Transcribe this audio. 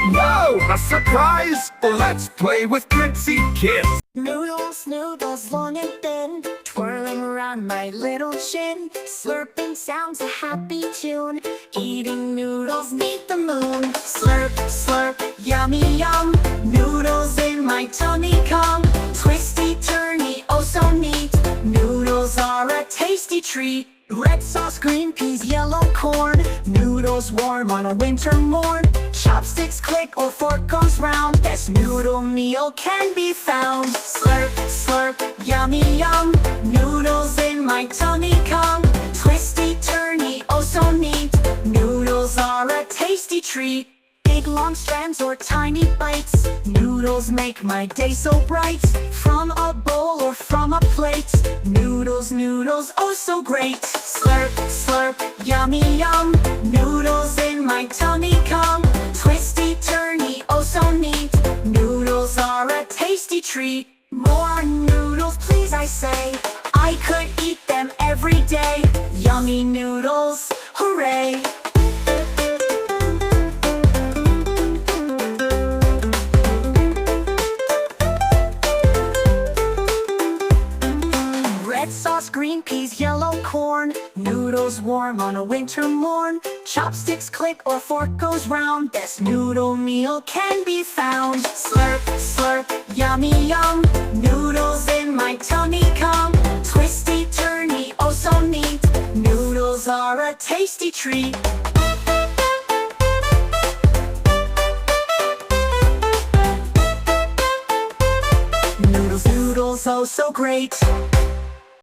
Whoa, a surprise! Let's play with Princy kids. Noodles, noodles, long and thin, twirling around my little chin. Slurping sounds a happy tune. Eating noodles neath the moon. Slurp, slurp, yummy, yum. Noodles in my tummy come. Twisty, turny, oh so neat. Noodles are a tasty treat. Red sauce, green peas, yellow corn. Noodles warm on a winter morn. Chopsticks click or fork goes round. Best noodle meal can be found. Slurp, slurp, yummy, yum. Noodles in my tummy come. Twisty, turny, oh so neat. Noodles are a tasty treat. Big long strands or tiny bites. Noodles make my day so bright. From a bowl or from a plate. Noodles, noodles, oh so great. Slurp, slurp, yummy, yum. Noodles in my tummy come. Twisty, turny, oh so neat. Noodles are a tasty treat. More noodles, please, I say. I could eat them every day. Yummy noodles, hooray! Red sauce, green peas, yellow corn. Noodles warm on a winter morn. Chopsticks click or fork goes round. Best noodle meal can be found. Slurp, slurp, yummy, yum. Noodles in my tummy come. Twisty, turny, oh so neat. Noodles are a tasty treat. Noodles, noodles, oh so great.